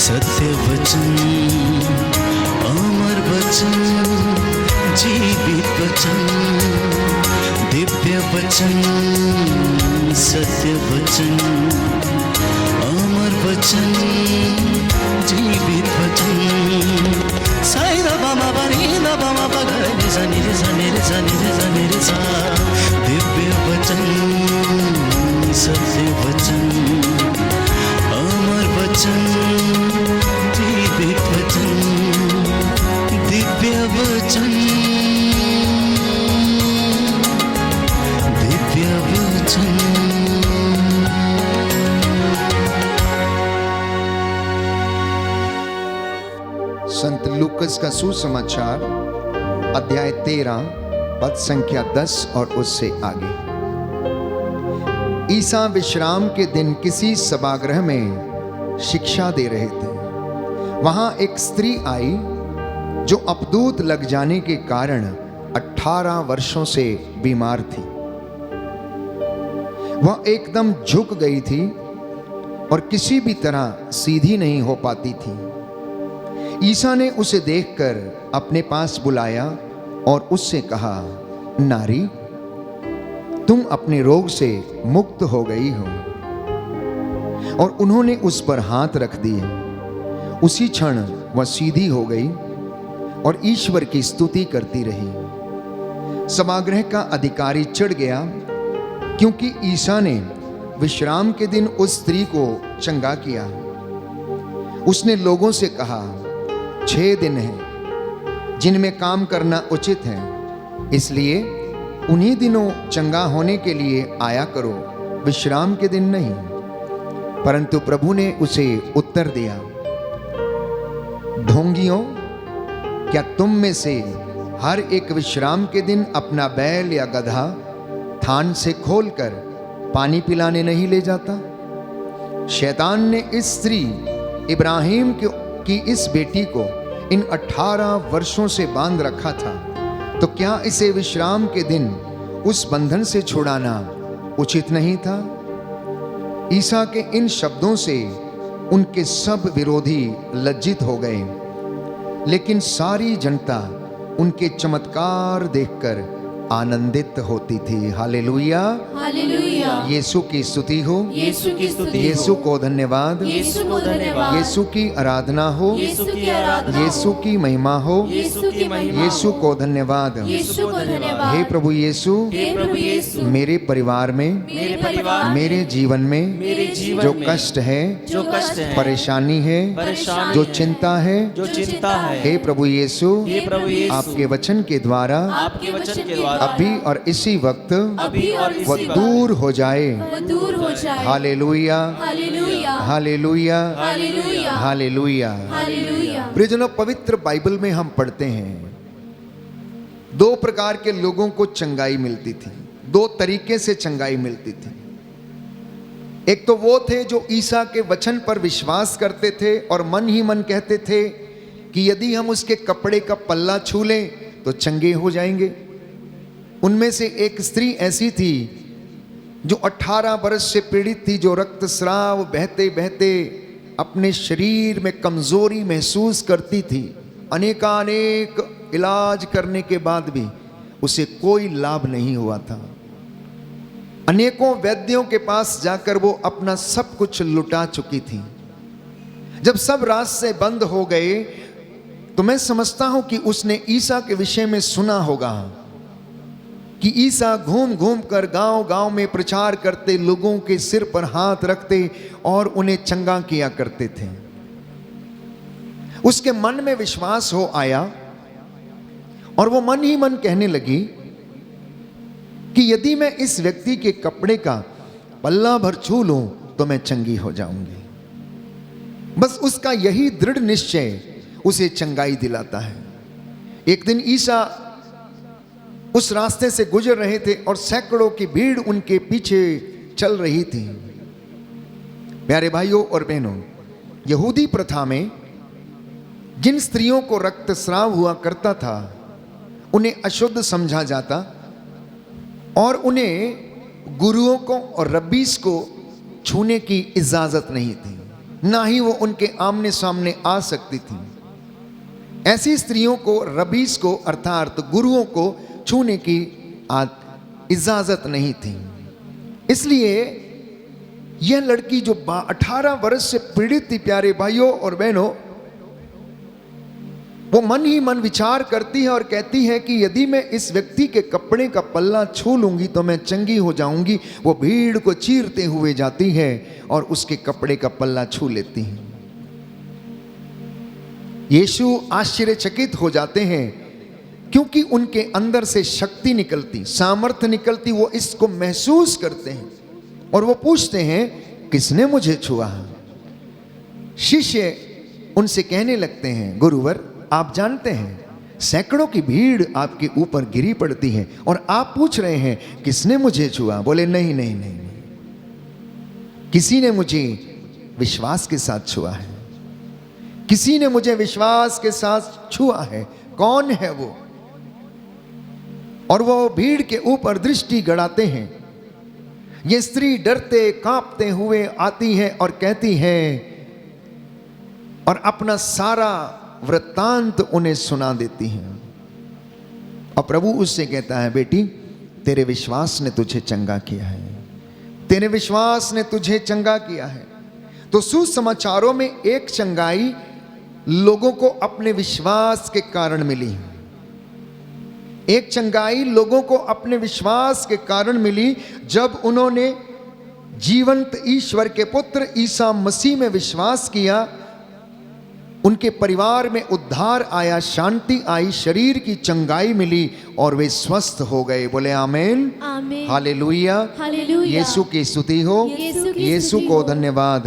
सत्य वचन, अमर वचन, जीवित वचन, दिव्य वचन, सत्य वचन, अमर वचन, जीवित वचन। साई दा बामा बनी दा बामा बगरे सा निरे सा निरे सा निरे सा निरे सा। दिव्य वचन, सत्य वचन, अमर वचन, जीवित वचन, दिव्य वचन, दिव्य वचन। संत लूकस का सुसमाचार अध्याय 13 पद संख्या 10 और उससे आगे। ईसा विश्राम के दिन किसी सभागृह में शिक्षा दे रहे थे। वहां एक स्त्री आई जो अपदूत लग जाने के कारण 18 वर्षों से बीमार थी। वह एकदम झुक गई थी और किसी भी तरह सीधी नहीं हो पाती थी। ईसा ने उसे देखकर अपने पास बुलाया और उससे कहा, नारी, तुम अपने रोग से मुक्त हो गई हो। और उन्होंने उस पर हाथ रख दिए। उसी क्षण वह सीधी हो गई और ईश्वर की स्तुति करती रही। सभागृह का अधिकारी चिढ़ गया क्योंकि ईसा ने विश्राम के दिन उस स्त्री को चंगा किया। उसने लोगों से कहा, 6 दिन हैं जिनमें काम करना उचित है, इसलिए उन्हीं दिनों चंगा होने के लिए आया करो, विश्राम के दिन नहीं। परंतु प्रभु ने उसे उत्तर दिया, ढोंगियों, क्या तुम में से हर एक विश्राम के दिन अपना बैल या गधा थान से खोलकर पानी पिलाने नहीं ले जाता? शैतान ने इस स्त्री इब्राहिम की इस बेटी को इन 18 वर्षों से बांध रखा था, तो क्या इसे विश्राम के दिन उस बंधन से छुड़ाना उचित नहीं था? ईसा के इन शब्दों से उनके सब विरोधी लज्जित हो गए, लेकिन सारी जनता उनके चमत्कार देखकर आनंदित होती थी। Hallelujah, hallelujah. यीशु की स्तुति हो, यीशु की स्तुति, यीशु को धन्यवाद, यीशु को धन्यवाद, यीशु की आराधना हो, यीशु की आराधना, यीशु की महिमा हो, यीशु की महिमा, यीशु को धन्यवाद। यीशु को धन्यवाद। हे प्रभु यीशु, हे प्रभु यीशु, मेरे परिवार में, मेरे परिवार, मेरे जीवन में मेरे जीवन जो में कष्ट है, जो कष्ट है, परेशानी है, परेशानी जो है, चिंता है, जो चिंता है, हे प्रभु यीशु, हे प्रभु यीशु, आपके वचन के द्वारा आपके वचन के द्वारा अभी और इसी वक्त अभी और वह इसी वक्त दूर हो जाए। वह दूर हो जाए। हालेलुया, हालेलुया, हालेलुया, हालेलुया, हालेलुया। हालेलुया। प्रियजनों, पवित्र बाइबल में हम पढ़ते हैं 2 प्रकार के लोगों को चंगाई मिलती थी, 2 तरीके से चंगाई मिलती थी। एक तो वो थे जो ईसा के वचन पर विश्वास करते थे और मन ही मन कहते थे कि यदि हम उसके कपड़े का पल्ला छू लें तो चंगे हो जाएंगे। उनमें से एक स्त्री ऐसी थी जो 18 वर्ष से पीड़ित थी, जो रक्तस्राव बहते बहते अपने शरीर में कमजोरी महसूस करती थी। अनेकानेक इलाज करने के बाद भी उसे कोई लाभ नहीं हुआ था। अनेकों वैद्यों के पास जाकर वो अपना सब कुछ लुटा चुकी थी। जब सब रास्ते बंद हो गए तो मैं समझता हूं कि उसने ईसा के विषय में सुना होगा कि ईसा घूम घूम कर गांव गांव में प्रचार करते, लोगों के सिर पर हाथ रखते और उन्हें चंगा किया करते थे। उसके मन में विश्वास हो आया और वो मन ही मन कहने लगी कि यदि मैं इस व्यक्ति के कपड़े का पल्ला भर छू लूं तो मैं चंगी हो जाऊंगी। बस उसका यही दृढ़ निश्चय उसे चंगाई दिलाता है। एक दिन ईसा उस रास्ते से गुजर रहे थे और सैकड़ों की भीड़ उनके पीछे चल रही थी। प्यारे भाइयों और बहनों, यहूदी प्रथा में जिन स्त्रियों को रक्तस्राव हुआ करता था उन्हें अशुद्ध समझा जाता और उन्हें गुरुओं को और रब्बीस को छूने की इजाजत नहीं थी। ना ही वो उनके आमने सामने आ सकती थी। ऐसी स्त्रियों को रबीस को अर्थात गुरुओं को छूने की इजाजत नहीं थी। इसलिए यह लड़की जो 18 वर्ष से पीड़ित थी, प्यारे भाइयों और बहनों, वो मन ही मन विचार करती है और कहती है कि यदि मैं इस व्यक्ति के कपड़े का पल्ला छू लूंगी तो मैं चंगी हो जाऊंगी। वो भीड़ को चीरते हुए जाती है और उसके कपड़े का पल्ला छू लेती है। यीशु आश्चर्यचकित हो जाते हैं क्योंकि उनके अंदर से शक्ति निकलती, सामर्थ्य निकलती, वो इसको महसूस करते हैं और वो पूछते हैं किसने मुझे छुआ। शिष्य उनसे कहने लगते हैं, गुरुवर आप जानते हैं सैकड़ों की भीड़ आपके ऊपर गिरी पड़ती है और आप पूछ रहे हैं किसने मुझे छुआ। बोले नहीं नहीं नहीं, नहीं। किसी ने मुझे विश्वास के साथ छुआ है, किसी ने मुझे विश्वास के साथ छुआ है। कौन है वो? और वो भीड़ के ऊपर दृष्टि गड़ाते हैं। ये स्त्री डरते कांपते हुए आती है और कहती है और अपना सारा वृत्तांत उन्हें सुना देती है। और प्रभु उससे कहता है, बेटी तेरे विश्वास ने तुझे चंगा किया है, तेरे विश्वास ने तुझे चंगा किया है। तो सुसमाचारों में एक चंगाई लोगों को अपने विश्वास के कारण मिली। एक चंगाई लोगों को अपने विश्वास के कारण मिली जब उन्होंने जीवंत ईश्वर के पुत्र ईसा मसीह में विश्वास किया। उनके परिवार में उद्धार आया, शांति आई, शरीर की चंगाई मिली और वे स्वस्थ हो गए। बोले आमीन, आमीन, हालेलुया, हालेलुया। यीशु की स्तुति हो, यीशु को धन्यवाद।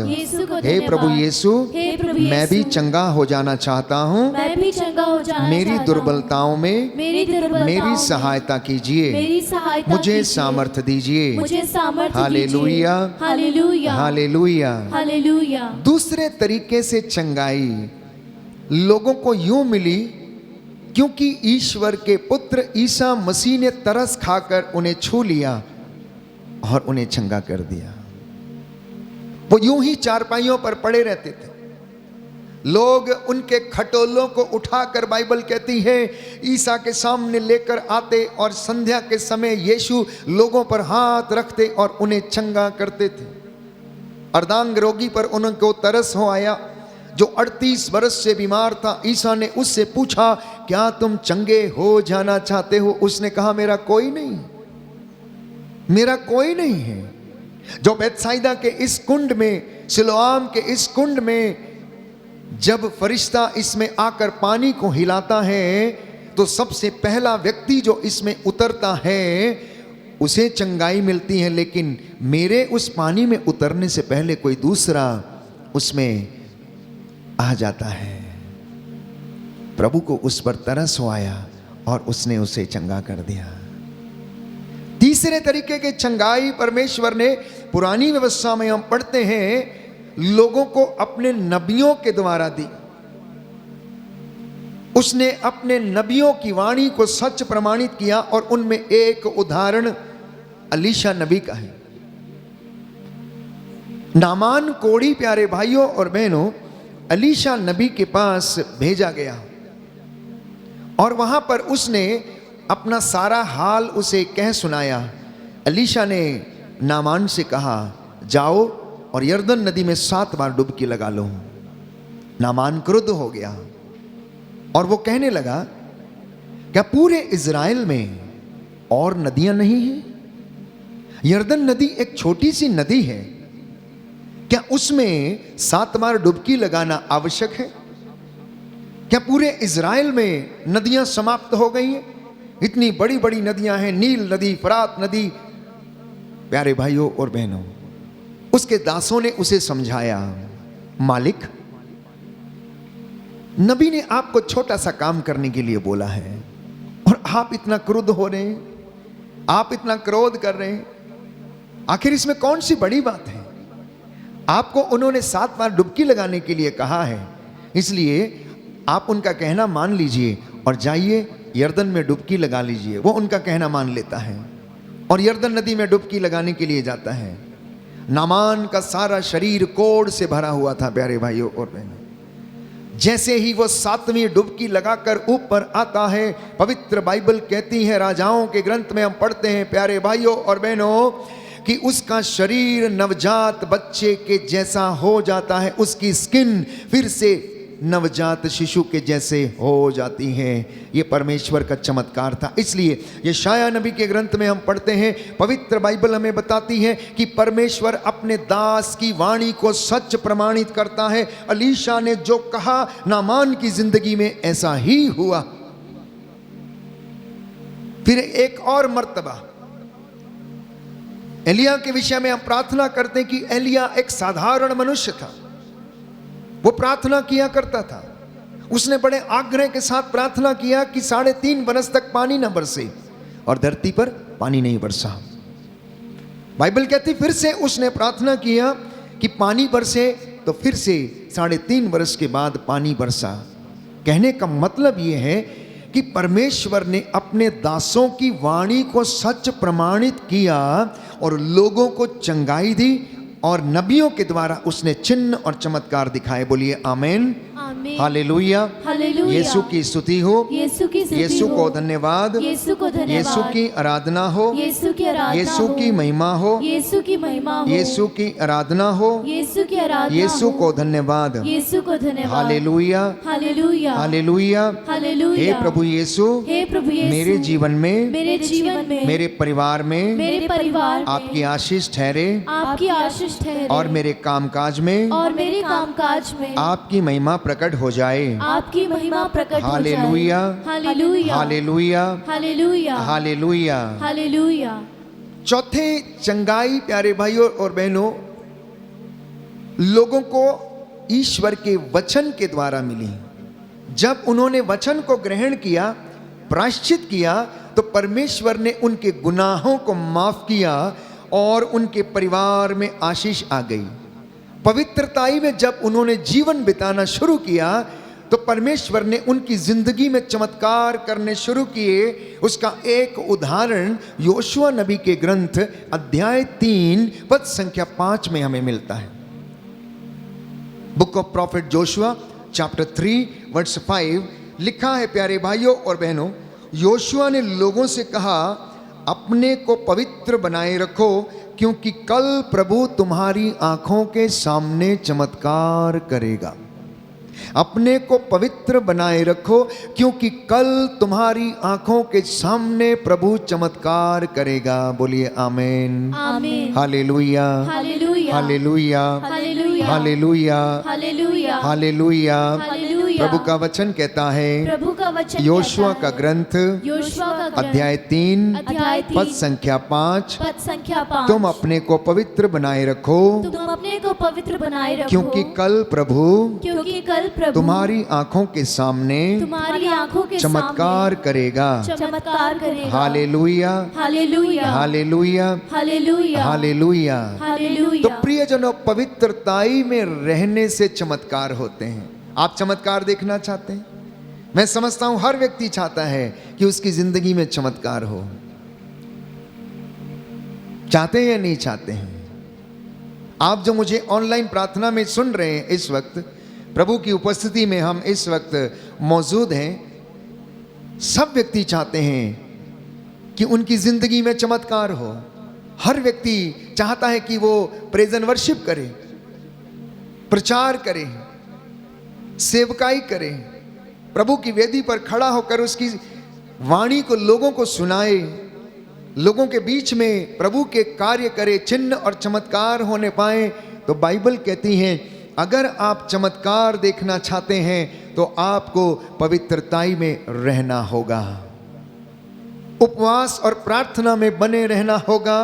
हे प्रभु यीशु, मैं भी चंगा हो जाना चाहता हूँ, मैं भी चंगा हो जाना मेरी चाहता हूँ। दुर्बलताओं में मेरी सहायता कीजिए, मेरी सहायता मुझे कीजिए। सामर्थ्य दीजिए। मुझे सामर्थ्य हालेलुया, दीजिए। हालेलुया, हालेलुया। हालेलुया। दूसरे तरीके से चंगाई लोगों को यूं मिली क्योंकि ईश्वर के पुत्र ईसा मसीह ने तरस खाकर उन्हें छू लिया और उन्हें चंगा कर दिया। वो यूं ही चारपाइयों पर पड़े रहते थे, लोग उनके खटोलों को उठाकर, बाइबल कहती है, ईसा के सामने लेकर आते और संध्या के समय यीशु लोगों पर हाथ रखते और उन्हें चंगा करते थे। अर्धांग रोगी पर उनको तरस हो आया जो 38 वर्ष से बीमार था। ईसा ने उससे पूछा, क्या तुम चंगे हो जाना चाहते हो? उसने कहा, मेरा कोई नहीं, मेरा कोई नहीं है। जो बेतसाइदा के इस कुंड में, सिलोआम के इस कुंड में जब फरिश्ता इसमें आकर पानी को हिलाता है तो सबसे पहला व्यक्ति जो इसमें उतरता है उसे चंगाई मिलती है, लेकिन मेरे उस पानी में उतरने से पहले कोई दूसरा उसमें आ जाता है। प्रभु को उस पर तरस हो आया और उसने उसे चंगा कर दिया। तीसरे तरीके के चंगाई परमेश्वर ने पुरानी व्यवस्था में हम पढ़ते हैं लोगों को अपने नबियों के द्वारा दी। उसने अपने नबियों की वाणी को सच प्रमाणित किया और उनमें एक उदाहरण अलीशा नबी का है। नामान कोढ़ी, प्यारे भाइयों और बहनों, अलीशा नबी के पास भेजा गया और वहां पर उसने अपना सारा हाल उसे कह सुनाया। अलीशा ने नामान से कहा, जाओ और यरदन नदी में 7 बार डुबकी लगा लो। नामान क्रुद्ध हो गया और वो कहने लगा, क्या पूरे इज़राइल में और नदियां नहीं हैं? यरदन नदी एक छोटी सी नदी है, क्या उसमें 7 बार डुबकी लगाना आवश्यक है? क्या पूरे इज़राइल में नदियां समाप्त हो गई हैं? इतनी बड़ी बड़ी नदियां हैं, नील नदी, फरात नदी। प्यारे भाइयों और बहनों, उसके दासों ने उसे समझाया, मालिक, नबी ने आपको छोटा सा काम करने के लिए बोला है और आप इतना क्रुद्ध हो रहे हैं, आप इतना क्रोध कर रहे हैं। आखिर इसमें कौन सी बड़ी बात है? आपको उन्होंने 7 बार डुबकी लगाने के लिए कहा है, इसलिए आप उनका कहना मान लीजिए और जाइए यरदन में डुबकी लगा लीजिए। वो उनका कहना मान लेता है और यरदन नदी में डुबकी लगाने के लिए जाता है। नामान का सारा शरीर कोढ़ से भरा हुआ था प्यारे भाइयों और बहनों। जैसे ही वो 7वीं डुबकी लगाकर ऊपर आता है, पवित्र बाइबल कहती है, राजाओं के ग्रंथ में हम पढ़ते हैं प्यारे भाइयों और बहनों, कि उसका शरीर नवजात बच्चे के जैसा हो जाता है, उसकी स्किन फिर से नवजात शिशु के जैसे हो जाती है। ये परमेश्वर का चमत्कार था। इसलिए यशायाह नबी के ग्रंथ में हम पढ़ते हैं, पवित्र बाइबल हमें बताती है कि परमेश्वर अपने दास की वाणी को सच प्रमाणित करता है। अलीशा ने जो कहा, नामान की जिंदगी में ऐसा ही हुआ। फिर एक और मर्तबा एलिया के विषय में हम प्रार्थना करते हैं कि एलिया एक साधारण मनुष्य था। वो प्रार्थना किया करता था, उसने बड़े आग्रह के साथ प्रार्थना किया कि 3.5 बरस तक पानी न बरसे, और धरती पर पानी नहीं बरसा। बाइबल कहती फिर से उसने प्रार्थना किया कि पानी बरसे, तो फिर से 3.5 बरस के बाद पानी बरसा। कहने का मतलब यह है कि परमेश्वर ने अपने दासों की वाणी को सच प्रमाणित किया और लोगों को चंगाई दी, और नबियों के द्वारा उसने चिन्ह और चमत्कार दिखाए। बोलिए आमीन, आमीन, हालेलुया, हालेलुया। यीशु की स्तुति हो, यीशु की स्तुति यीशु हो, को धन्यवाद, यीशु को धन्यवाद, यीशु की आराधना हो, यीशु की आराधना यीशु हो, की महिमा हो, यीशु की महिमा हो, यीशु की आराधना हो, यीशु की आराधना यीशु हो, को धन्यवाद, यीशु को धन्यवाद, हालेलुया, हालेलुया, हालेलुया। हालेलुया। हे प्रभु यीशु, हे प्रभु यीशु, मेरे जीवन में, मेरे जीवन में, मेरे परिवार में मेरे परिवार में आपकी आशीष ठहरे, आपकी आशीष ठहरे, और मेरे कामकाज में और मेरे कामकाज में आपकी महिमा प्रकट हो जाए। आपकी महिमा प्रकट हो जाए। हालेलुया, हालेलुया, हालेलुया, हालेलुया, हालेलुया। हालेलुया। चौथे, चंगाई प्यारे भाइयों और बहनों, लोगों को ईश्वर के वचन के द्वारा मिली। जब उन्होंने वचन को ग्रहण किया, प्रायश्चित किया, तो परमेश्वर ने उनके गुनाहों को माफ किया और उनके परिवार में आशीष आ गई। पवित्रताई में जब उन्होंने जीवन बिताना शुरू किया, तो परमेश्वर ने उनकी जिंदगी में चमत्कार करने शुरू किए। उसका एक उदाहरण योशुआ नबी के ग्रंथ अध्याय 3 पद संख्या 5 में हमें मिलता है। Book of prophet Joshua chapter 3 verse 5 लिखा है प्यारे भाइयों और बहनों, योशुआ ने लोगों से कहा, अपने को पवित्र बनाए रखो, क्योंकि कल प्रभु तुम्हारी आंखों के सामने चमत्कार करेगा। अपने को पवित्र बनाए रखो, क्योंकि कल तुम्हारी आंखों के सामने प्रभु चमत्कार करेगा। बोलिए आमीन, आमीन, हालेलुया, हालेलुया, हालेलुया, हालेलुया, हालेलुया, हालेलुया, हालेलुया। हालेलुया। प्रभु का वचन कहता है, प्रभु का वचन योशुआ कहता का है, ग्रंथ योशुआ का ग्रंथ अध्याय 3 अध्याय 3 पद संख्या 5, पद संख्या 5, तुम अपने को पवित्र बनाए रखो, तुम अपने को पवित्र बनाए रखो, क्योंकि कल प्रभु प्रभु तुम्हारी आंखों के सामने तुम्हारी आंखों के चमत्कार करेगा। चमत्कार करेगा। हालेलुया, हालेलुया, हालेलुया, हालेलुया, हालेलुया। हालेलुया। तो प्रियजनों, पवित्रताई में रहने से चमत्कार होते हैं। आप चमत्कार देखना चाहते हैं? मैं समझता हूं हर व्यक्ति चाहता है कि उसकी जिंदगी में चमत्कार हो। चाहते हैं या नहीं चाहते हैं? आप जो मुझे ऑनलाइन प्रार्थना में सुन रहे हैं, इस वक्त प्रभु की उपस्थिति में हम इस वक्त मौजूद हैं, सब व्यक्ति चाहते हैं कि उनकी जिंदगी में चमत्कार हो। हर व्यक्ति चाहता है कि वो प्रेज एंड वर्शिप करे, प्रचार करे, सेवकाई करे, प्रभु की वेदी पर खड़ा होकर उसकी वाणी को लोगों को सुनाए, लोगों के बीच में प्रभु के कार्य करे, चिन्ह और चमत्कार होने पाए। तो बाइबल कहती है, अगर आप चमत्कार देखना चाहते हैं तो आपको पवित्रताई में रहना होगा, उपवास और प्रार्थना में बने रहना होगा।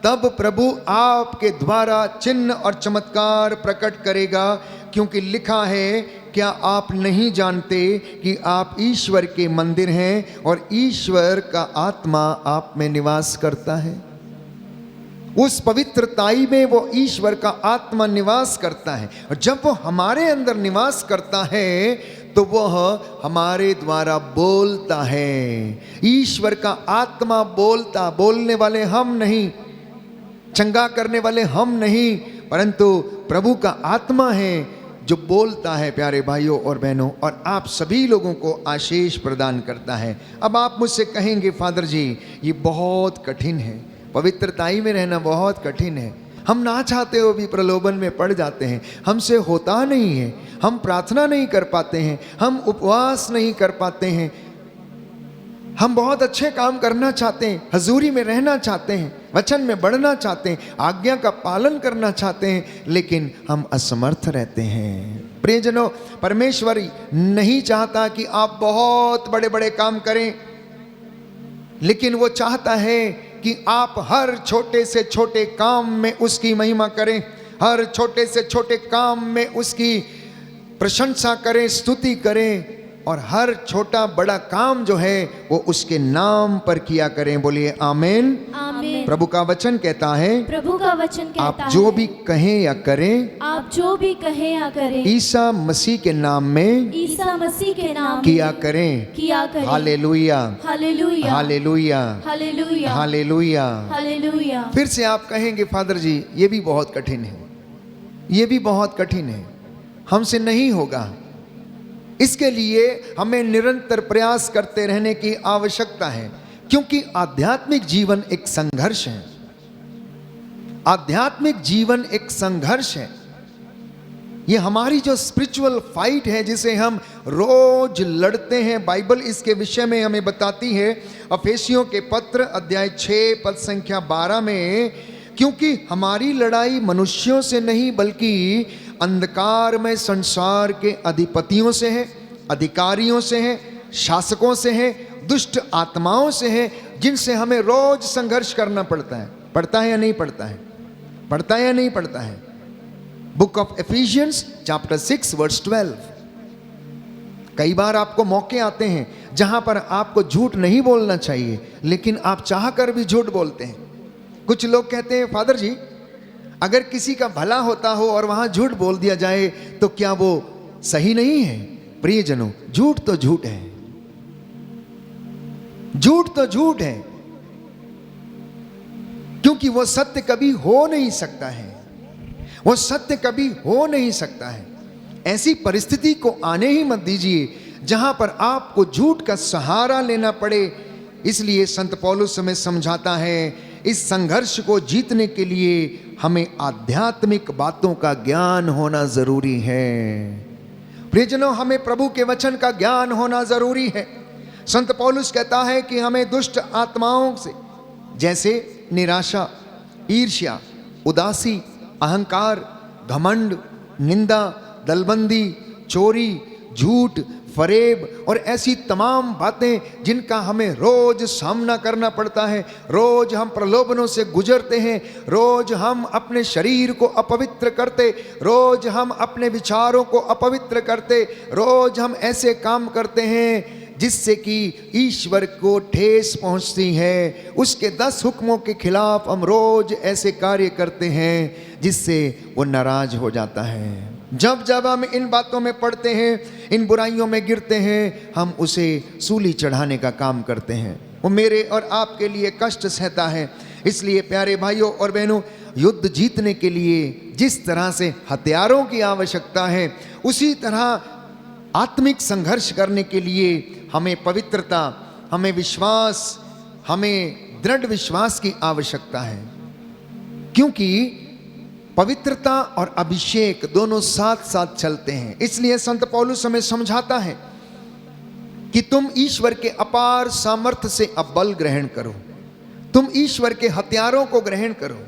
तब प्रभु आपके द्वारा चिन्ह और चमत्कार प्रकट करेगा, क्योंकि लिखा है, क्या आप नहीं जानते कि आप ईश्वर के मंदिर हैं और ईश्वर का आत्मा आप में निवास करता है। उस पवित्रताई में वो ईश्वर का आत्मा निवास करता है, और जब वो हमारे अंदर निवास करता है तो वह हमारे द्वारा बोलता है। ईश्वर का आत्मा बोलता, बोलने वाले हम नहीं। चंगा करने वाले हम नहीं, परंतु प्रभु का आत्मा है जो बोलता है प्यारे भाइयों और बहनों, और आप सभी लोगों को आशीष प्रदान करता है। अब आप मुझसे कहेंगे फादर जी ये बहुत कठिन है, पवित्रताई में रहना बहुत कठिन है, हम ना चाहते हो भी प्रलोभन में पड़ जाते हैं, हमसे होता नहीं है, हम प्रार्थना नहीं कर पाते हैं, हम उपवास नहीं कर पाते हैं, हम बहुत अच्छे काम करना चाहते हैं, हजूरी में रहना चाहते हैं, वचन में बढ़ना चाहते हैं, आज्ञा का पालन करना चाहते हैं, लेकिन हम असमर्थ रहते हैं। प्रियजनों, परमेश्वर नहीं चाहता कि आप बहुत बड़े बड़े काम करें, लेकिन वो चाहता है कि आप हर छोटे से छोटे काम में उसकी महिमा करें, हर छोटे से छोटे काम में उसकी प्रशंसा करें, स्तुति करें, और हर छोटा बड़ा काम जो है वो उसके नाम पर किया करें। बोलिए आमीन। आमीन। प्रभु का वचन कहता है, प्रभु का वचन कहता आप है, जो भी कहें या करें, आप जो भी कहें या करें, ईसा मसीह के नाम में ईसा मसीह के नाम किया में करें। किया करें। हालेलुया, हालेलुया, हालेलुया, हालेलुया, हालेलुया। हालेलुया। फिर से आप कहेंगे फादर जी ये भी बहुत कठिन है, ये भी बहुत कठिन है, हमसे नहीं होगा। इसके लिए हमें निरंतर प्रयास करते रहने की आवश्यकता है, क्योंकि आध्यात्मिक जीवन एक संघर्ष है। आध्यात्मिक जीवन एक संघर्ष है। ये हमारी जो स्पिरिचुअल फाइट है जिसे हम रोज लड़ते हैं, बाइबल इसके विषय में हमें बताती है अफेसियों के पत्र अध्याय 6 पद संख्या 12 में, क्योंकि हमारी लड़ाई मनुष्यों से नहीं बल्कि अंधकार में संसार के अधिपतियों से है, अधिकारियों से है, शासकों से है, दुष्ट आत्माओं से है, जिनसे हमें रोज संघर्ष करना पड़ता है। पड़ता है या नहीं पड़ता है? पड़ता है या नहीं पड़ता है? Book of Ephesians chapter 6 verse 12। कई बार आपको मौके आते हैं जहां पर आपको झूठ नहीं बोलना चाहिए, लेकिन आप चाह कर भी झूठ बोलते हैं। कुछ लोग कहते हैं फादर जी अगर किसी का भला होता हो और वहां झूठ बोल दिया जाए तो क्या वो सही नहीं है? प्रियजनों, झूठ तो झूठ है, झूठ तो झूठ है, क्योंकि वो सत्य कभी हो नहीं सकता है, वो सत्य कभी हो नहीं सकता है। ऐसी परिस्थिति को आने ही मत दीजिए जहां पर आपको झूठ का सहारा लेना पड़े। इसलिए संत पौलुस हमें समझाता है इस संघर्ष को जीतने के लिए हमें आध्यात्मिक बातों का ज्ञान होना जरूरी है। प्रियजनों, हमें प्रभु के वचन का ज्ञान होना जरूरी है। संत पौलुस कहता है कि हमें दुष्ट आत्माओं से जैसे निराशा, ईर्ष्या, उदासी, अहंकार, घमंड, निंदा, दलबंदी, चोरी, झूठ, फरेब और ऐसी तमाम बातें जिनका हमें रोज सामना करना पड़ता है। रोज हम प्रलोभनों से गुजरते हैं, रोज हम अपने शरीर को अपवित्र करते, रोज हम अपने विचारों को अपवित्र करते, रोज हम ऐसे काम करते हैं जिससे कि ईश्वर को ठेस पहुंचती है। उसके 10 हुक्मों के खिलाफ हम रोज ऐसे कार्य करते हैं जिससे वो नाराज हो जाता है। जब जब हम इन बातों में पड़ते हैं, इन बुराइयों में गिरते हैं, हम उसे सूली चढ़ाने का काम करते हैं। वो मेरे और आपके लिए कष्ट सहता है। इसलिए प्यारे भाइयों और बहनों, युद्ध जीतने के लिए जिस तरह से हथियारों की आवश्यकता है, उसी तरह आत्मिक संघर्ष करने के लिए हमें पवित्रता, हमें विश्वास, हमें दृढ़ विश्वास की आवश्यकता है। क्योंकि पवित्रता और अभिषेक दोनों साथ साथ चलते हैं। इसलिए संत पौलुस हमें समझाता है कि तुम ईश्वर के अपार सामर्थ्य से अब बल ग्रहण करो, तुम ईश्वर के हथियारों को ग्रहण करो।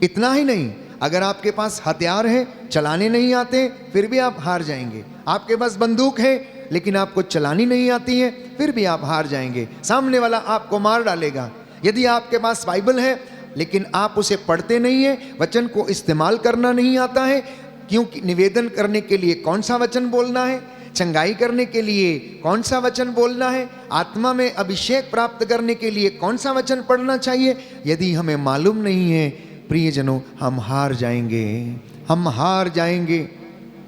इतना ही नहीं, अगर आपके पास हथियार है, चलाने नहीं आते, फिर भी आप हार जाएंगे। आपके पास बंदूक है लेकिन आपको चलानी नहीं आती है, फिर भी आप हार जाएंगे। सामने वाला आपको मार डालेगा। यदि आपके पास बाइबल है लेकिन आप उसे पढ़ते नहीं है, वचन को इस्तेमाल करना नहीं आता है, क्योंकि निवेदन करने के लिए कौन सा वचन बोलना है, चंगाई करने के लिए कौन सा वचन बोलना है, आत्मा में अभिषेक प्राप्त करने के लिए कौन सा वचन पढ़ना चाहिए, यदि हमें मालूम नहीं है, प्रियजनों, हम हार जाएंगे, हम हार जाएंगे।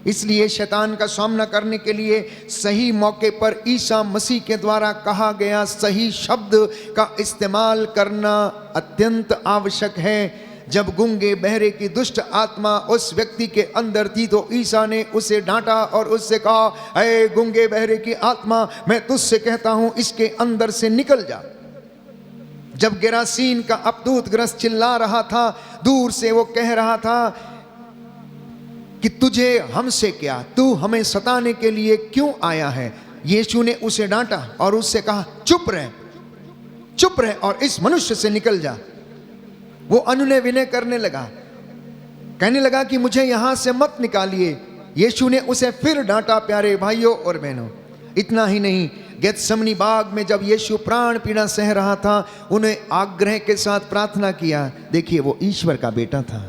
इसलिए शैतान का सामना करने के लिए सही मौके पर ईसा मसीह के द्वारा कहा गया सही शब्द का इस्तेमाल करना अत्यंत आवश्यक है। जब गूंगे बहरे की दुष्ट आत्मा उस व्यक्ति के अंदर थी तो ईसा ने उसे डांटा और उससे कहा, अरे गूंगे बहरे की आत्मा, मैं तुझसे कहता हूं इसके अंदर से निकल जा। जब गेरासीन का अपदूतग्रस्त चिल्ला रहा था, दूर से वो कह रहा था कि तुझे हमसे क्या, तू हमें सताने के लिए क्यों आया है। यीशु ने उसे डांटा और उससे कहा, चुप रह और इस मनुष्य से निकल जा। वो अनुनय विनय करने लगा, कहने लगा कि मुझे यहां से मत निकालिए। यीशु ने उसे फिर डांटा। प्यारे भाइयों और बहनों, इतना ही नहीं, गेत्समनी बाग में जब यीशु प्राण पीड़ा सह रहा था, उन्हें आग्रह के साथ प्रार्थना किया। देखिए, वो ईश्वर का बेटा था,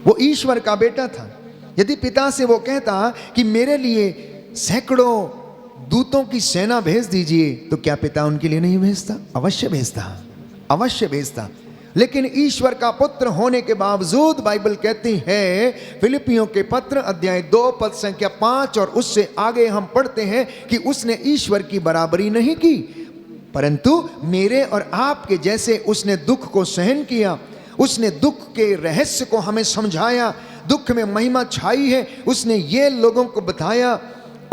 वो ईश्वर का बेटा था। यदि पिता से वो कहता कि मेरे लिए सैकड़ों दूतों की सेना भेज दीजिए, तो क्या पिता उनके लिए नहीं भेजता? अवश्य भेजता, अवश्य भेजता। लेकिन ईश्वर का पुत्र होने के बावजूद बाइबल कहती है, फिलिपियों के पत्र अध्याय 2 पद संख्या 5 और उससे आगे हम पढ़ते हैं कि उसने ईश्वर की बराबरी नहीं की, परंतु मेरे और आपके जैसे उसने दुख को सहन किया। उसने दुख के रहस्य को हमें समझाया, दुख में महिमा छाई है, उसने ये लोगों को बताया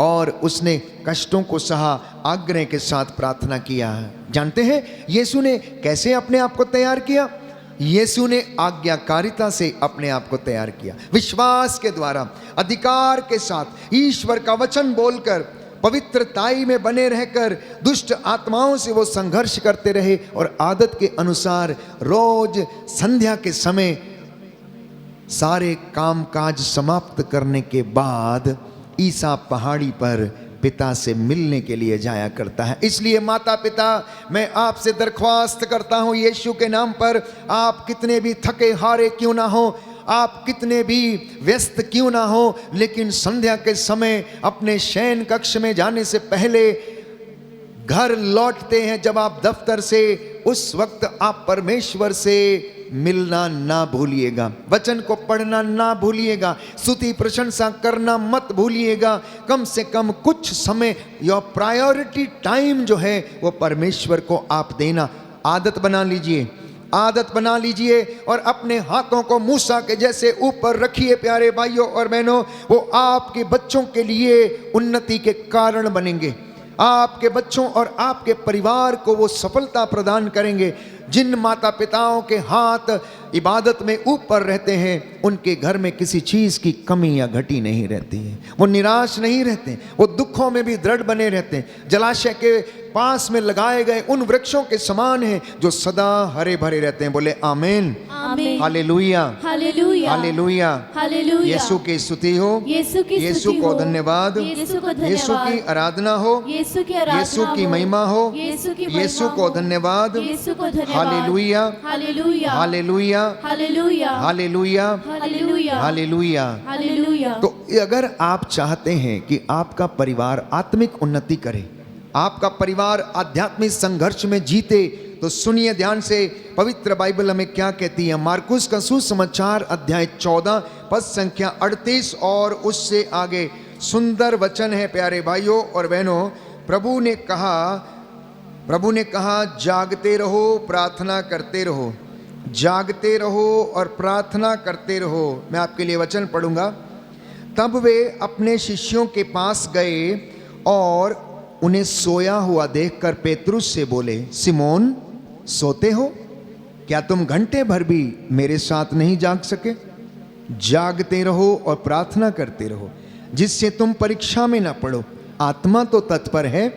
और उसने कष्टों को सहा, आग्रह के साथ प्रार्थना किया। जानते हैं यीशु ने कैसे अपने आप को तैयार किया? यीशु ने आज्ञाकारिता से अपने आप को तैयार किया, विश्वास के द्वारा, अधिकार के साथ, ईश्वर का वचन बोलकर, पवित्रताई में बने रहकर दुष्ट आत्माओं से वो संघर्ष करते रहे और आदत के अनुसार रोज संध्या के समय सारे कामकाज समाप्त करने के बाद ईसा पहाड़ी पर पिता से मिलने के लिए जाया करता है। इसलिए माता पिता, मैं आपसे दरख्वास्त करता हूं यीशु के नाम पर, आप कितने भी थके हारे क्यों ना हो, आप कितने भी व्यस्त क्यों ना हो, लेकिन संध्या के समय अपने शयन कक्ष में जाने से पहले, घर लौटते हैं जब आप दफ्तर से, उस वक्त आप परमेश्वर से मिलना ना भूलिएगा, वचन को पढ़ना ना भूलिएगा, स्तुति प्रशंसा करना मत भूलिएगा। कम से कम कुछ समय, योर प्रायोरिटी टाइम जो है वो परमेश्वर को आप देना आदत बना लीजिए, आदत बना लीजिए और अपने हाथों को मूसा के जैसे ऊपर रखिए। प्यारे भाइयों और बहनों, वो आपके बच्चों के लिए उन्नति के कारण बनेंगे, आपके बच्चों और आपके परिवार को वो सफलता प्रदान करेंगे। जिन माता पिताओं के हाथ इबादत में ऊपर रहते हैं, उनके घर में किसी चीज़ की कमी या घटी नहीं रहती है, वो निराश नहीं रहते, वो दुखों में भी दृढ़ बने रहते हैं। जलाशय के पास में लगाए गए उन वृक्षों के समान हैं जो सदा हरे भरे रहते हैं। बोले आमीन, आमीन, हालेलुया, हालेलुया, हालेलुया, हालेलुया। यीशु की स्तुति हो, यीशु को धन्यवाद, यीशु की आराधना हो, यीशु की आराधना, यीशु की महिमा हो, यीशु को धन्यवाद, हालेलुया, हालेलुया, हालेलुया, हालेलुया, हालेलुया, हालेलुया, हालेलुया। हालेलुया। तो अगर आप चाहते हैं कि आपका परिवार आत्मिक उन्नति करे, आपका परिवार आध्यात्मिक संघर्ष में जीते, तो सुनिए ध्यान से, पवित्र बाइबल हमें क्या कहती है। मार्कुस का सुसमाचार अध्याय 14 पद संख्या 38 और उससे आगे सुंदर वचन है। प्यारे भाइयों और बहनों, प्रभु ने कहा जागते रहो, प्रार्थना करते रहो, जागते रहो और प्रार्थना करते रहो। मैं आपके लिए वचन पढ़ूंगा। तब वे अपने शिष्यों के पास गए और उन्हें सोया हुआ देखकर पेतरुस से बोले, सिमोन, सोते हो? क्या तुम घंटे भर भी मेरे साथ नहीं जाग सके? जागते रहो और प्रार्थना करते रहो, जिससे तुम परीक्षा में ना पड़ो। आत्मा तो तत्पर है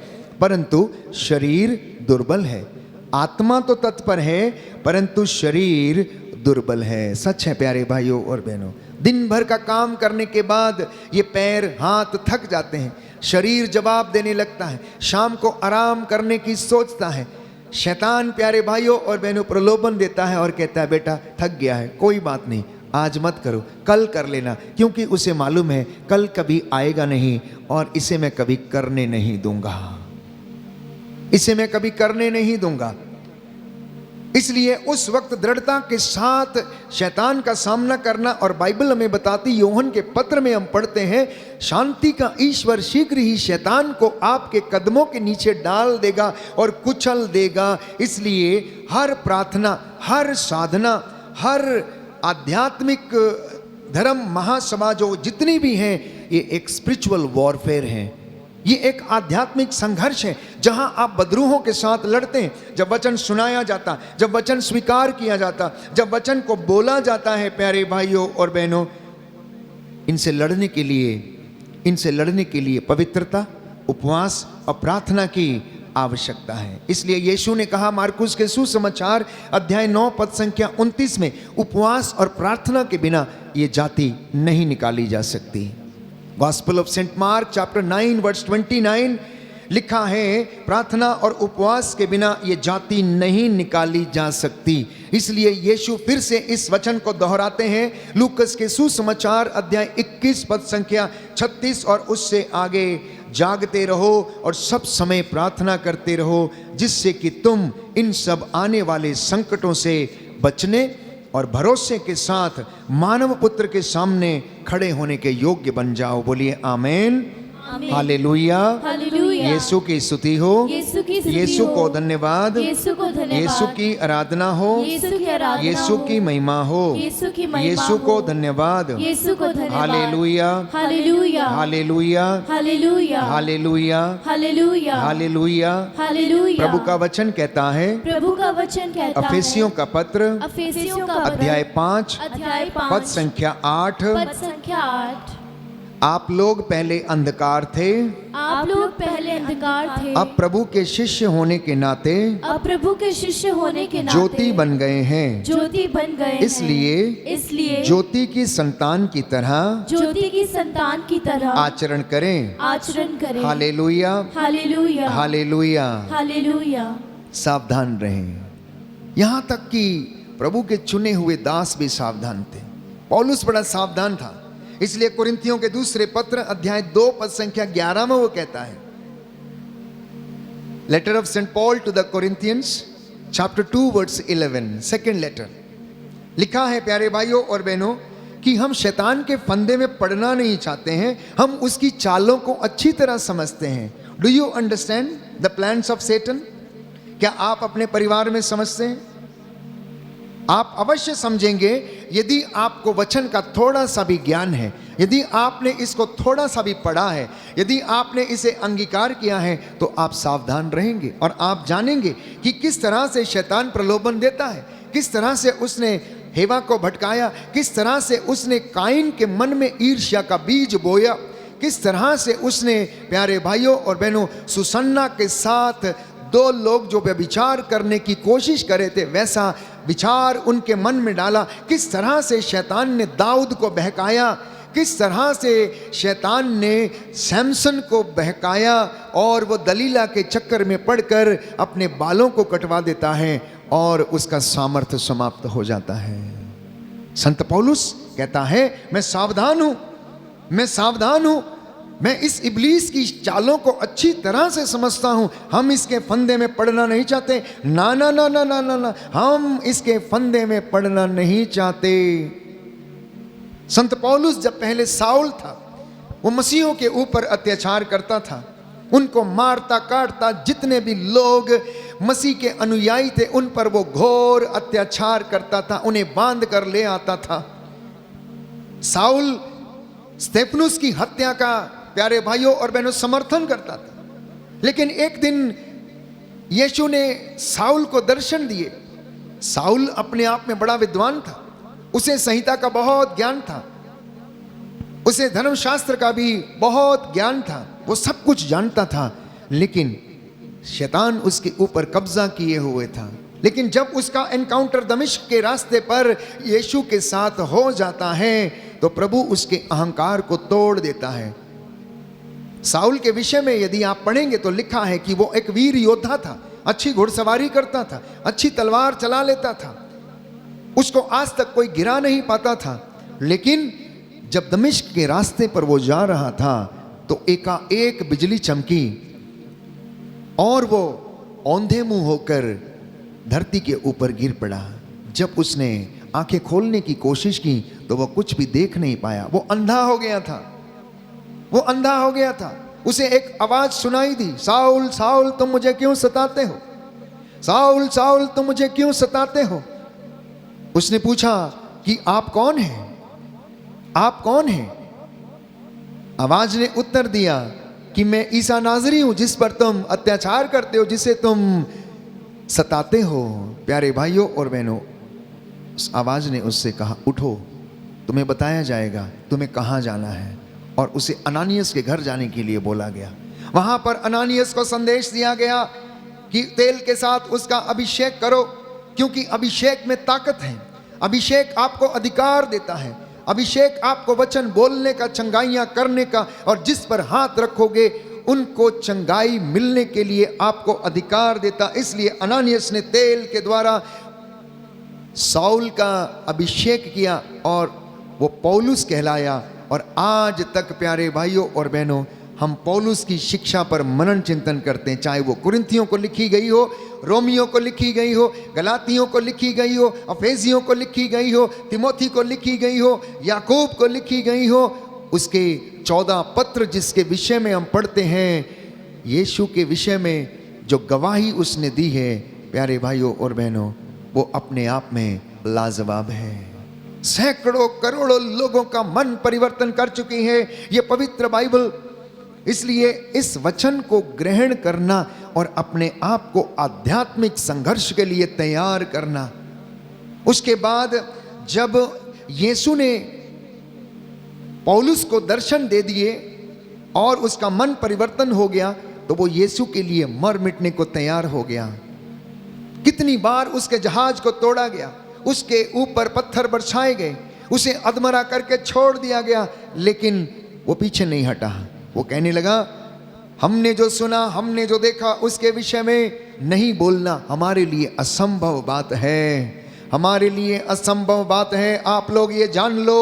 परंतु शरीर दुर्बल है, आत्मा तो तत्पर है परंतु शरीर दुर्बल है। सच है प्यारे भाइयों और बहनों, दिन भर का काम करने के बाद ये पैर हाथ थक जाते हैं, शरीर जवाब देने लगता है, शाम को आराम करने की सोचता है। शैतान प्यारे भाइयों और बहनों प्रलोभन देता है और कहता है, बेटा थक गया है, कोई बात नहीं, आज मत करो, कल कर लेना, क्योंकि उसे मालूम है कल कभी आएगा नहीं और इसे मैं कभी करने नहीं दूंगा, इसे मैं कभी करने नहीं दूंगा। इसलिए उस वक्त दृढ़ता के साथ शैतान का सामना करना। और बाइबल हमें बताती, यूहन्ना के पत्र में हम पढ़ते हैं, शांति का ईश्वर शीघ्र ही शैतान को आपके कदमों के नीचे डाल देगा और कुचल देगा। इसलिए हर प्रार्थना, हर साधना, हर आध्यात्मिक धर्म महासभा जो जितनी भी हैं, ये एक स्पिरिचुअल वॉरफेयर है, ये एक आध्यात्मिक संघर्ष है जहां आप बदरूहों के साथ लड़ते हैं। जब वचन सुनाया जाता, जब वचन स्वीकार किया जाता, जब वचन को बोला जाता है, प्यारे भाइयों और बहनों, इनसे लड़ने के लिए पवित्रता, उपवास और प्रार्थना की आवश्यकता है। इसलिए यीशु ने कहा मार्कुस के सुसमाचार अध्याय 9 पद संख्या 29 में, उपवास और प्रार्थना के बिना ये जाति नहीं निकाली जा सकती। Gospel of Saint Mark chapter 9 verse 29 लिखा है, प्रार्थना और उपवास के बिना ये जाति नहीं निकाली जा सकती। इसलिए यीशु फिर से इस वचन को दोहराते हैं, लूकस के सुसमाचार अध्याय 21 पद संख्या 36, और उससे आगे, जागते रहो और सब समय प्रार्थना करते रहो, जिससे कि तुम इन सब आने वाले संकटों से बचने और भरोसे के साथ मानव पुत्र के सामने खड़े होने के योग्य बन जाओ। बोलिए आमेन, हालेलुया, हालेलुया। यीशु की स्तुति हो, यीशु की स्तुति यीशु हो, को धन्यवाद, यीशु को धन्यवाद, यीशु की आराधना हो, यीशु की आराधना यीशु हो, की महिमा हो, यीशु की महिमा यीशु हो, को धन्यवाद, यीशु को धन्यवाद, हालेलुया, हालेलुया, हालेलुया, हालेलुया, हालेलुया, हालेलुया, हालेलुया। हालेलुया। प्रभु का वचन कहता है, प्रभु का वचन कहता है, अफेसियों का पत्र अफेसियों का अध्याय 5 अध्याय 5 पद संख्या 8, पद संख्या 8, आप लोग पहले अंधकार थे, आप लोग पहले अंधकार थे, अब प्रभु के शिष्य होने के नाते अब प्रभु के शिष्य होने के नाते ज्योति बन गए हैं। ज्योति बन गए हैं। इसलिए ज्योति की संतान की तरह ज्योति की संतान की तरह आचरण करें। करें। हालेलुया, हालेलुया, हालेलुया। हालेलुया। सावधान रहें। यहाँ तक कि प्रभु के चुने हुए दास भी सावधान थे। पौलुस बड़ा सावधान था, इसलिए कुरिन्थियों के दूसरे पत्र अध्याय 2 पद संख्या 11 में वो कहता है, letter of Saint Paul to the Corinthians chapter 2 verse 11, second letter, लिखा है प्यारे भाइयों और बहनों कि हम शैतान के फंदे में पड़ना नहीं चाहते हैं, हम उसकी चालों को अच्छी तरह समझते हैं। Do you understand the plans of Satan? क्या आप अपने परिवार में समझते हैं? आप अवश्य समझेंगे यदि आपको वचन का थोड़ा सा भी ज्ञान है, यदि आपने इसको थोड़ा सा भी पढ़ा है, यदि आपने इसे अंगीकार किया है, तो आप सावधान रहेंगे और आप जानेंगे कि किस तरह से शैतान प्रलोभन देता है, किस तरह से उसने हेवा को भटकाया, किस तरह से उसने काइन के मन में ईर्ष्या का बीज बोया, किस तरह से उसने प्यारे भाइयों और बहनों सुसन्ना के साथ 2 लोग जो व्यभिचार करने की कोशिश करे थे वैसा विचार उनके मन में डाला, किस तरह से शैतान ने दाऊद को बहकाया, किस तरह से शैतान ने सैमसन को बहकाया और वो दलीला के चक्कर में पड़कर अपने बालों को कटवा देता है और उसका सामर्थ्य समाप्त हो जाता है। संत पौलुस कहता है मैं सावधान हूं, मैं सावधान हूं, मैं इस इब्लीस की चालों को अच्छी तरह से समझता हूं, हम इसके फंदे में पड़ना नहीं चाहते। ना ना ना ना ना ना ना, हम इसके फंदे में पड़ना नहीं चाहते। संत पौलुस जब पहले साउल था, वो मसीहों के ऊपर अत्याचार करता था, उनको मारता काटता, जितने भी लोग मसीह के अनुयायी थे उन पर वो घोर अत्याचार करता था, उन्हें बांध कर ले आता था। साउल स्तेफनुस की हत्या का प्यारे भाइयों और बहनों समर्थन करता था, लेकिन एक दिन यीशु ने साउल को दर्शन दिए। साउल अपने आप में बड़ा विद्वान था, उसे संहिता का बहुत ज्ञान था, उसे धर्मशास्त्र का भी बहुत ज्ञान था, वो सब कुछ जानता था, लेकिन शैतान उसके ऊपर कब्जा किए हुए था। लेकिन जब उसका एनकाउंटर दमिश्क के रास्ते पर यीशु के साथ हो जाता है तो प्रभु उसके अहंकार को तोड़ देता है। साउल के विषय में यदि आप पढ़ेंगे तो लिखा है कि वो एक वीर योद्धा था, अच्छी घुड़सवारी करता था, अच्छी तलवार चला लेता था, उसको आज तक कोई गिरा नहीं पाता था। लेकिन जब दमिश्क के रास्ते पर वो जा रहा था तो एकाएक बिजली चमकी और वो औंधे मुंह होकर धरती के ऊपर गिर पड़ा। जब उसने आंखें खोलने की कोशिश की तो वह कुछ भी देख नहीं पाया, वो अंधा हो गया था, वो अंधा हो गया था। उसे एक आवाज सुनाई दी, साउल साउल तुम मुझे क्यों सताते हो, साउल साउल तुम मुझे क्यों सताते हो। उसने पूछा कि आप कौन हैं? आप कौन हैं? आवाज ने उत्तर दिया कि मैं ईसा नाजरी हूं, जिस पर तुम अत्याचार करते हो, जिसे तुम सताते हो। प्यारे भाइयों और बहनों, उस आवाज ने उससे कहा, उठो, तुम्हें बताया जाएगा तुम्हें कहाँ जाना है। और उसे अनानियस के घर जाने के लिए बोला गया। वहां पर अनानियस को संदेश दिया गया कि तेल के साथ उसका अभिषेक करो, क्योंकि अभिषेक में ताकत है। अभिषेक आपको अधिकार देता है। अभिषेक आपको वचन बोलने का, चंगाइयां करने का, और जिस पर हाथ रखोगे उनको चंगाई मिलने के लिए आपको अधिकार देता। इसलिए अनानियस ने तेल के द्वारा साउल का अभिषेक किया और वो पौलुस कहलाया। और आज तक प्यारे भाइयों और बहनों, हम पौलुस की शिक्षा पर मनन चिंतन करते हैं, चाहे वो कुरिन्थियों को लिखी गई हो, रोमियों को लिखी गई हो, गलातियों को लिखी गई हो, अफेसियों को लिखी गई हो, तिमोथी को लिखी गई हो, याकूब को लिखी गई हो। उसके 14 पत्र जिसके विषय में हम पढ़ते हैं, यीशु के विषय में जो गवाही उसने दी है, प्यारे भाइयों और बहनों, वो अपने आप में लाजवाब है। सैकड़ों करोड़ों लोगों का मन परिवर्तन कर चुकी है ये पवित्र बाइबल। इसलिए इस वचन को ग्रहण करना और अपने आप को आध्यात्मिक संघर्ष के लिए तैयार करना। उसके बाद जब यीशु ने पौलुस को दर्शन दे दिए और उसका मन परिवर्तन हो गया, तो वो यीशु के लिए मर मिटने को तैयार हो गया। कितनी बार उसके जहाज को तोड़ा गया, उसके ऊपर पत्थर बरसाए गए, उसे अधमरा करके छोड़ दिया गया, लेकिन वो पीछे नहीं हटा। वो कहने लगा, हमने जो सुना, हमने जो देखा, उसके विषय में नहीं बोलना हमारे लिए असंभव बात है। हमारे लिए असंभव बात है। आप लोग ये जान लो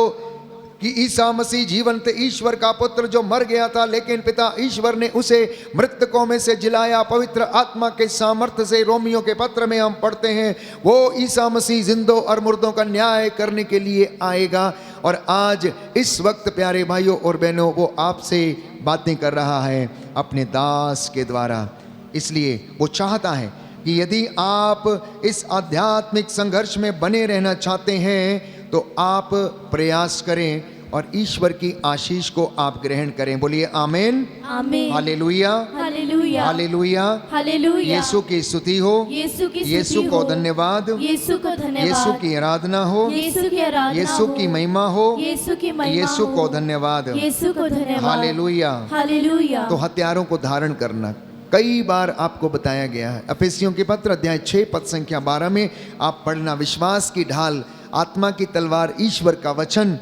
कि ईसा मसीह जीवंत ईश्वर का पुत्र जो मर गया था, लेकिन पिता ईश्वर ने उसे मृतकों में से जिलाया पवित्र आत्मा के सामर्थ्य से। रोमियों के पत्र में हम पढ़ते हैं, वो ईसा मसीह जिंदों और मुर्दों का न्याय करने के लिए आएगा। और आज इस वक्त प्यारे भाइयों और बहनों, वो आपसे बातें कर रहा है अपने दास के द्वारा। इसलिए वो चाहता है कि यदि आप इस आध्यात्मिक संघर्ष में बने रहना चाहते हैं तो आप प्रयास करें और ईश्वर की आशीष को आप ग्रहण करें। बोलिए आमीन, आमीन, हालेलुया, हालेलुया, हालेलुया, हालेलुया। यीशु की स्तुति हो, यीशु की यीशु स्तुति को हो, धन्यवाद, यीशु को धन्यवाद, यीशु की आराधना हो, यीशु की आराधना यीशु की हो, महिमा हो, यीशु की महिमा यीशु हो, को धन्यवाद, यीशु को धन्यवाद, हालेलुया। हालेलुया। तो हथियारों को धारण करना कई बार आपको बताया गया है। अफेसियों के पत्र अध्याय 6 पद संख्या 12 में आप पढ़ना, विश्वास की ढाल, आत्मा की तलवार, ईश्वर का वचन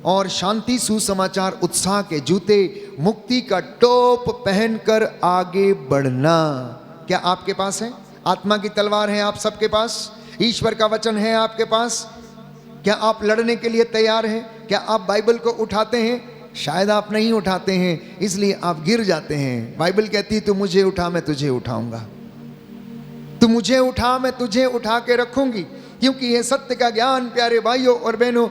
और शांति सुसमाचार, उत्साह के जूते, मुक्ति का टोप पहनकर आगे बढ़ना। क्या आपके पास है? आत्मा की तलवार है आप सबके पास? ईश्वर का वचन है आपके पास? क्या आप लड़ने के लिए तैयार हैं? क्या आप बाइबल को उठाते हैं? शायद आप नहीं उठाते हैं, इसलिए आप गिर जाते हैं। बाइबल कहती है, तू मुझे उठा मैं तुझे उठाऊंगा, तू मुझे उठा मैं तुझे उठा के रखूंगी। क्योंकि ये सत्य का ज्ञान प्यारे भाइयों और बहनों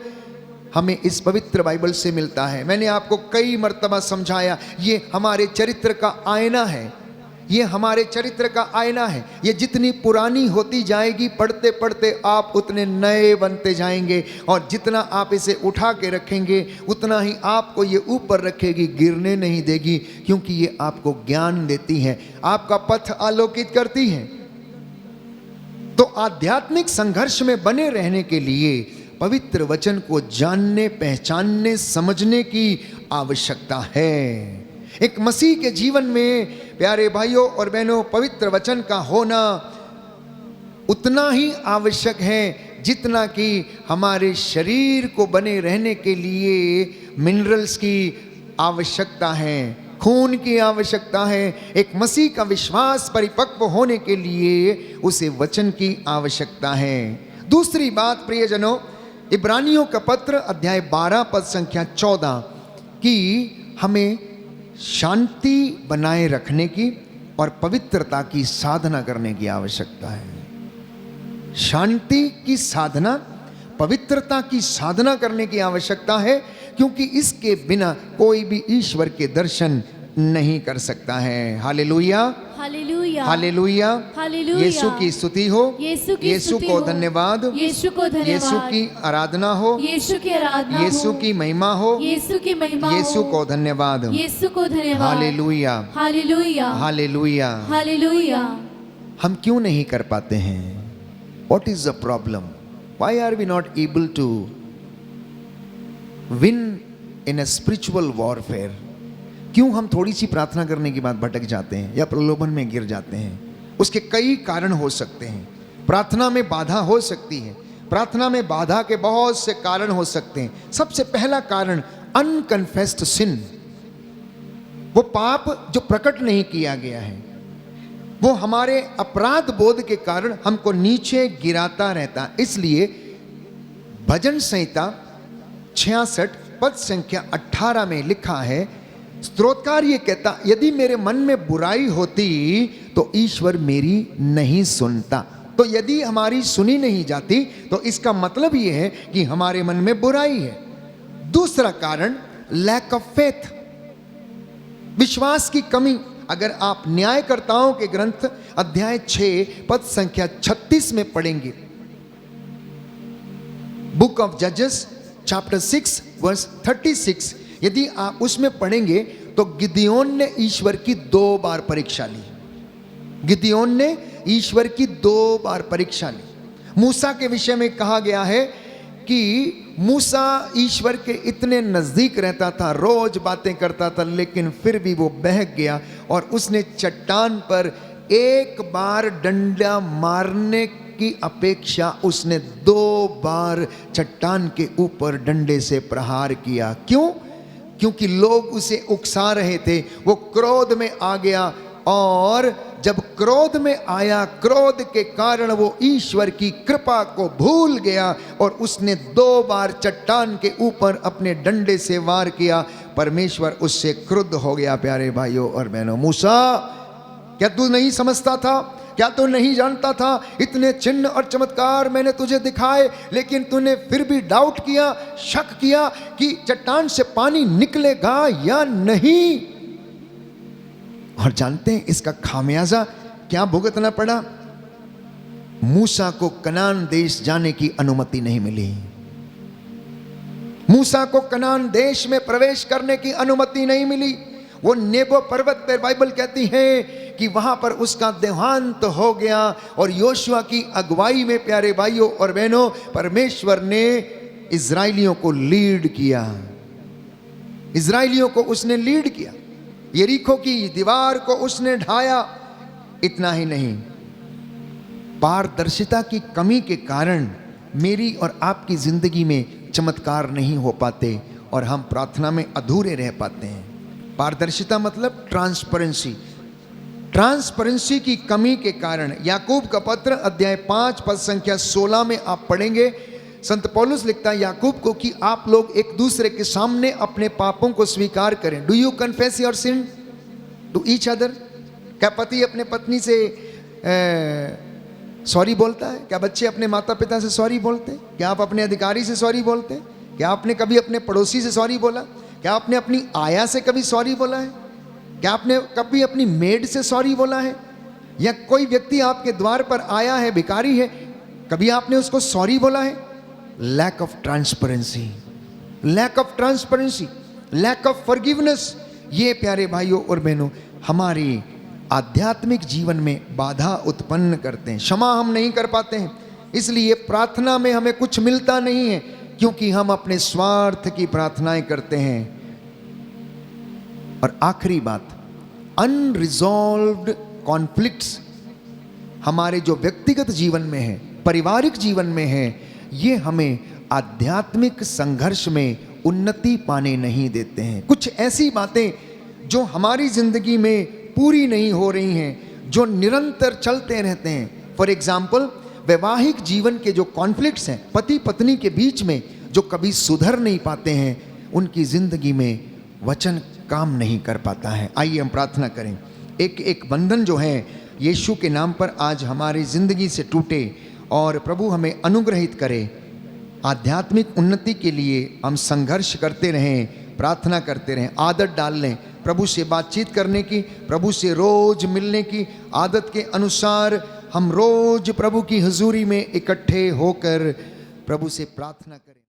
हमें इस पवित्र बाइबल से मिलता है। मैंने आपको कई मर्तबा समझाया, ये हमारे चरित्र का आईना है। ये हमारे चरित्र का आईना है। ये जितनी पुरानी होती जाएगी, पढ़ते पढ़ते आप उतने नए बनते जाएंगे। और जितना आप इसे उठा के रखेंगे, उतना ही आपको ये ऊपर रखेगी, गिरने नहीं देगी। क्योंकि ये आपको ज्ञान देती है, आपका पथ आलोकित करती है। तो आध्यात्मिक संघर्ष में बने रहने के लिए पवित्र वचन को जानने, पहचानने, समझने की आवश्यकता है। एक मसीह के जीवन में प्यारे भाइयों और बहनों, पवित्र वचन का होना उतना ही आवश्यक है जितना कि हमारे शरीर को बने रहने के लिए मिनरल्स की आवश्यकता है, खून की आवश्यकता है। एक मसीह का विश्वास परिपक्व होने के लिए उसे वचन की आवश्यकता है। दूसरी बात प्रियजनों, इब्रानियों का पत्र अध्याय 12 पद संख्या 14 की हमें शांति बनाए रखने की और पवित्रता की साधना करने की आवश्यकता है। शांति की साधना, पवित्रता की साधना करने की आवश्यकता है, क्योंकि इसके बिना कोई भी ईश्वर के दर्शन नहीं कर सकता है। हालेलुया। हालेलुया हालेलुया। हालेलुया। यीशु की स्तुति हो, यीशु की यीशु स्तुति को हो। धन्यवाद, यीशु को धन्यवाद। यीशु की आराधना हो, यीशु की आराधना यीशु हो। की महिमा हो, यीशु की महिमा हो। यीशु को धन्यवाद। यीशु को धन्यवाद। हालेलुया हालेलुया हालेलुया। हालेलुया। हम क्यों नहीं कर पाते हैं? What is the problem? Why are we not able to win in a spiritual warfare? क्यों हम थोड़ी सी प्रार्थना करने के बाद भटक जाते हैं या प्रलोभन में गिर जाते हैं? उसके कई कारण हो सकते हैं। प्रार्थना में बाधा हो सकती है। प्रार्थना में बाधा के बहुत से कारण हो सकते हैं। सबसे पहला कारण अनकन्फेस्ड सिन, वो पाप जो प्रकट नहीं किया गया है, वो हमारे अपराध बोध के कारण हमको नीचे गिराता रहता। इसलिए भजन संहिता 66 पद संख्या 18 में लिखा है, स्तोत्रकार ये कहता, यदि मेरे मन में बुराई होती तो ईश्वर मेरी नहीं सुनता। तो यदि हमारी सुनी नहीं जाती तो इसका मतलब ये है कि हमारे मन में बुराई है। दूसरा कारण लैक ऑफ फेथ, विश्वास की कमी। अगर आप न्यायकर्ताओं के ग्रंथ अध्याय 6 पद संख्या 36 में पढ़ेंगे, बुक ऑफ जजेस चैप्टर 6 वर्स 36, यदि आप उसमें पढ़ेंगे तो गिदयोन ने ईश्वर की 2 बार परीक्षा ली। गिदयोन ने ईश्वर की 2 बार परीक्षा ली। मूसा के विषय में कहा गया है कि मूसा ईश्वर के इतने नजदीक रहता था, रोज बातें करता था, लेकिन फिर भी वो बहक गया और उसने चट्टान पर एक बार डंडा मारने की अपेक्षा उसने 2 बार चट्टान के ऊपर डंडे से प्रहार किया। क्यों? क्योंकि लोग उसे उकसा रहे थे। वो क्रोध में आ गया और जब क्रोध में आया, क्रोध के कारण वो ईश्वर की कृपा को भूल गया और उसने 2 बार चट्टान के ऊपर अपने डंडे से वार किया। परमेश्वर उससे क्रुद्ध हो गया। प्यारे भाइयों और बहनों, मूसा क्या तू नहीं समझता था? क्या तू नहीं जानता था? इतने चिन्ह और चमत्कार मैंने तुझे दिखाए, लेकिन तूने फिर भी डाउट किया, शक किया कि चट्टान से पानी निकलेगा या नहीं। और जानते हैं इसका खामियाजा क्या भुगतना पड़ा? मूसा को कनान देश जाने की अनुमति नहीं मिली। मूसा को कनान देश में प्रवेश करने की अनुमति नहीं मिली। वो नेबो पर्वत पर बाइबल कहती है कि वहां पर उसका देहांत हो गया और योशुआ की अगुवाई में, प्यारे भाइयों और बहनों, परमेश्वर ने इजराइलियों को लीड किया। इजराइलियों को उसने लीड किया। यरीको की दीवार को उसने ढाया। इतना ही नहीं, पारदर्शिता की कमी के कारण मेरी और आपकी जिंदगी में चमत्कार नहीं हो पाते और हम प्रार्थना में अधूरे रह पाते हैं। पारदर्शिता मतलब ट्रांसपेरेंसी। ट्रांसपेरेंसी की कमी के कारण याकूब का पत्र अध्याय 5 पद संख्या 16 में आप पढ़ेंगे, संत पौलुस लिखता है याकूब को कि आप लोग एक दूसरे के सामने अपने पापों को स्वीकार करें। Do you confess your sin to each other? क्या पति अपने पत्नी से सॉरी बोलता है? क्या बच्चे अपने माता पिता से सॉरी बोलते हैं? क्या आप अपने अधिकारी से सॉरी बोलते हैं? क्या आपने कभी अपने पड़ोसी से सॉरी बोला? क्या आपने अपनी आया से कभी सॉरी बोला है? क्या आपने कभी अपनी मेड से सॉरी बोला है? या कोई व्यक्ति आपके द्वार पर आया है, भिखारी है, कभी आपने उसको सॉरी बोला है? Lack of transparency, lack of transparency, lack of forgiveness, ये प्यारे भाइयों और बहनों हमारी आध्यात्मिक जीवन में बाधा उत्पन्न करते हैं। क्षमा हम नहीं कर पाते हैं, इसलिए प्रार्थना में हमें कुछ मिलता नहीं है, क्योंकि हम अपने स्वार्थ की प्रार्थनाएं करते हैं। और आखिरी बात, अनरिजॉल्व्ड कॉन्फ्लिक्ट्स हमारे जो व्यक्तिगत जीवन में है, पारिवारिक जीवन में है, ये हमें आध्यात्मिक संघर्ष में उन्नति पाने नहीं देते हैं। कुछ ऐसी बातें जो हमारी जिंदगी में पूरी नहीं हो रही हैं, जो निरंतर चलते रहते हैं। फॉर एग्जाम्पल, वैवाहिक जीवन के जो कॉन्फ्लिक्ट्स हैं, पति पत्नी के बीच में, जो कभी सुधर नहीं पाते हैं, उनकी जिंदगी में वचन काम नहीं कर पाता है। आइए हम प्रार्थना करें। एक एक बंधन जो है यीशु के नाम पर आज हमारी जिंदगी से टूटे और प्रभु हमें अनुग्रहित करे। आध्यात्मिक उन्नति के लिए हम संघर्ष करते रहें, प्रार्थना करते रहें, आदत डाल लें, प्रभु से बातचीत करने की, प्रभु से रोज मिलने की आदत के अनुसार हम रोज प्रभु की हुजूरी में इकट्ठे होकर प्रभु से प्रार्थना करें।